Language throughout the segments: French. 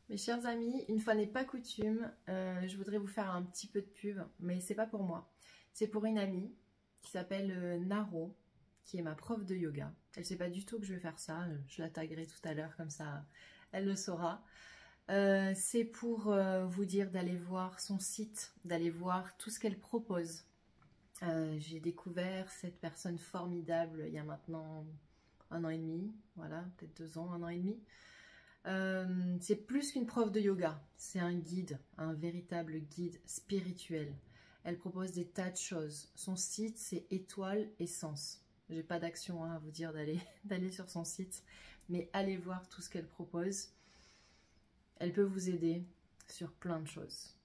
Mes chers amis, une fois n'est pas coutume, je voudrais vous faire un petit peu de pub, mais c'est pas pour moi. C'est pour une amie qui s'appelle Naro, qui est ma prof de yoga. Elle sait pas du tout que je vais faire ça, je la taguerai tout à l'heure, comme ça elle le saura. C'est pour vous dire d'aller voir son site, d'aller voir tout ce qu'elle propose. J'ai découvert cette personne formidable il y a maintenant 1 an et demi, voilà, peut-être 2 ans, 1 an et demi. C'est plus qu'une prof de yoga, c'est un guide, un véritable guide spirituel. Elle propose des tas de choses. Son site, c'est Étoile Essence. J'ai pas d'action à vous dire d'aller sur son site, mais allez voir tout ce qu'elle propose. Elle peut vous aider sur plein de choses.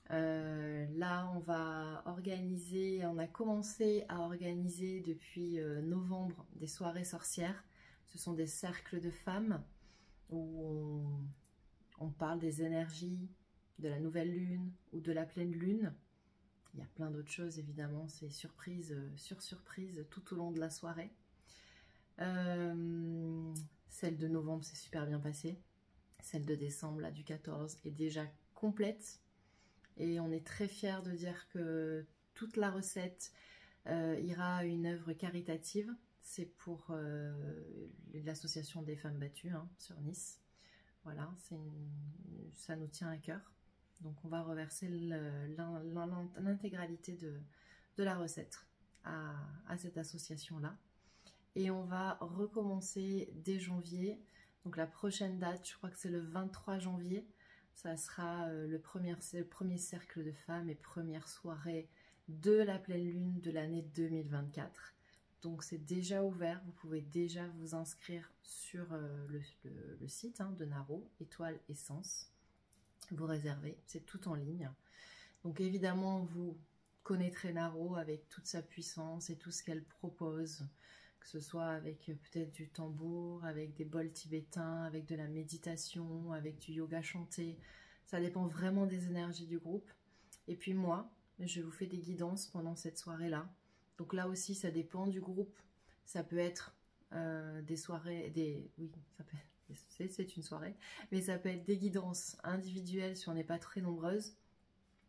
Là, on a commencé à organiser depuis novembre des soirées sorcières. Ce sont des cercles de femmes où on parle des énergies de la nouvelle lune ou de la pleine lune. Il y a plein d'autres choses, évidemment, c'est surprise sur surprise tout au long de la soirée. Celle de novembre s'est super bien passée. Celle de décembre, là, du 14, est déjà complète. Et on est très fiers de dire que toute la recette ira à une œuvre caritative. C'est pour l'association des femmes battues hein, sur Nice. Voilà, ça nous tient à cœur. Donc on va reverser l'intégralité de la recette à cette association-là. Et on va recommencer dès janvier. Donc la prochaine date, je crois que c'est le 23 janvier. Ça sera le premier cercle de femmes et première soirée de la pleine lune de l'année 2024. Donc c'est déjà ouvert, vous pouvez déjà vous inscrire sur le site hein, de Naro, Étoile Essence. Vous réservez, c'est tout en ligne. Donc évidemment, vous connaîtrez Naro avec toute sa puissance et tout ce qu'elle propose, que ce soit avec peut-être du tambour, avec des bols tibétains, avec de la méditation, avec du yoga chanté. Ça dépend vraiment des énergies du groupe. Et puis moi, je vous fais des guidances pendant cette soirée-là. Donc là aussi, ça dépend du groupe. Ça peut être des soirées, oui, c'est une soirée, mais ça peut être des guidances individuelles si on n'est pas très nombreuses.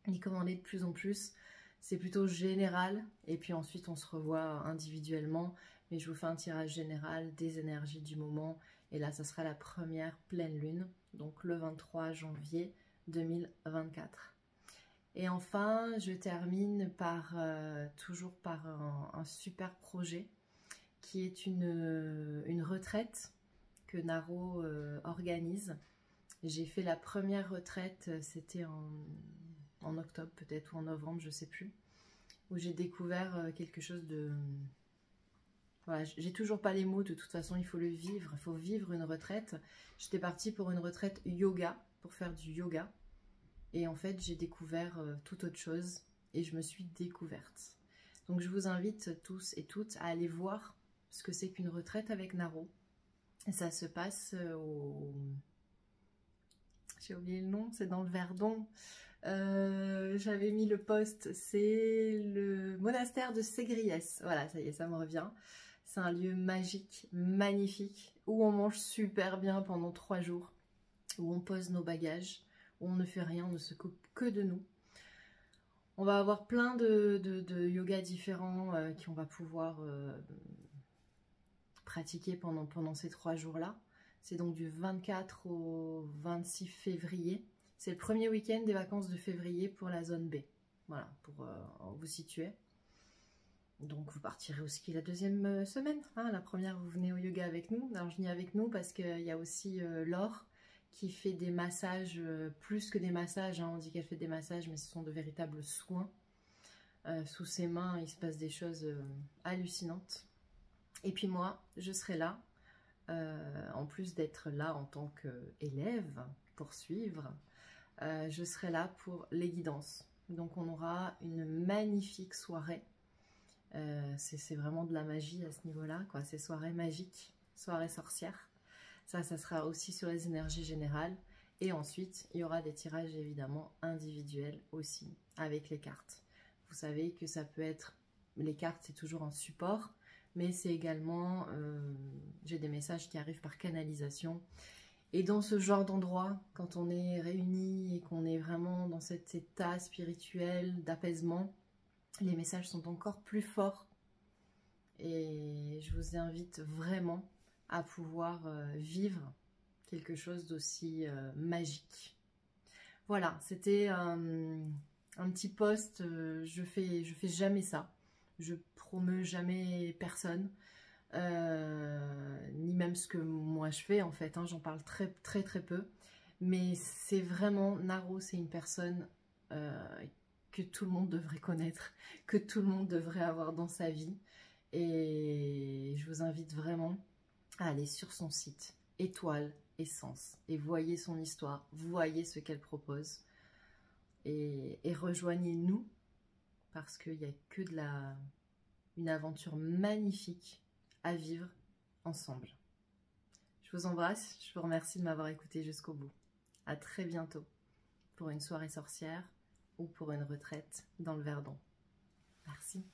Et comme on est de plus en plus, c'est plutôt général. Et puis ensuite, on se revoit individuellement. Mais je vous fais un tirage général des énergies du moment. Et là, ça sera la première pleine lune, donc le 23 janvier 2024. Et enfin, je termine toujours par un super projet qui est une retraite que Naro organise. J'ai fait la première retraite, c'était en octobre peut-être ou en novembre, je sais plus, où j'ai découvert quelque chose de... Voilà, j'ai toujours pas les mots, de toute façon il faut le vivre, il faut vivre une retraite. J'étais partie pour une retraite yoga, pour faire du yoga. Et en fait, j'ai découvert tout autre chose et je me suis découverte. Donc, je vous invite tous et toutes à aller voir ce que c'est qu'une retraite avec Naro. Et ça se passe j'ai oublié le nom, c'est dans le Verdon. J'avais mis le post, c'est le monastère de Ségriès. Voilà, ça y est, ça me revient. C'est un lieu magique, magnifique, où on mange super bien pendant 3 jours, où on pose nos bagages, où on ne fait rien, on ne se coupe que de nous. On va avoir plein de yoga différents qu'on va pouvoir pratiquer pendant ces 3 jours-là. C'est donc du 24 au 26 février. C'est le premier week-end des vacances de février pour la zone B. Voilà, pour vous situer. Donc vous partirez au ski la deuxième semaine. Hein. La première, vous venez au yoga avec nous. Alors je dis avec nous parce qu'il y a aussi Laure qui fait des massages, plus que des massages, hein. On dit qu'elle fait des massages, mais ce sont de véritables soins. Sous ses mains, il se passe des choses hallucinantes. Et puis moi, je serai là, en plus d'être là en tant qu'élève pour suivre, je serai là pour les guidances. Donc on aura une magnifique soirée. C'est vraiment de la magie à ce niveau-là, quoi. Ces soirées magiques, soirées sorcières. Ça sera aussi sur les énergies générales. Et ensuite, il y aura des tirages évidemment individuels aussi, avec les cartes. Vous savez que ça peut être... Les cartes, c'est toujours un support, mais c'est également... j'ai des messages qui arrivent par canalisation. Et dans ce genre d'endroit, quand on est réunis et qu'on est vraiment dans cet état spirituel d'apaisement, les messages sont encore plus forts. Et je vous invite vraiment à pouvoir vivre quelque chose d'aussi magique. Voilà, c'était un petit post. Je fais jamais ça. Je promeus jamais personne. Ni même ce que moi je fais en fait, hein, j'en parle très peu, mais c'est vraiment, Naro c'est une personne que tout le monde devrait connaître, que tout le monde devrait avoir dans sa vie, et je vous invite vraiment à aller sur son site Étoile Essence et voyez son histoire, voyez ce qu'elle propose, et rejoignez-nous parce qu'il n'y a que une aventure magnifique à vivre ensemble. Je vous embrasse, je vous remercie de m'avoir écouté jusqu'au bout. À très bientôt pour une soirée sorcière ou pour une retraite dans le Verdon. Merci.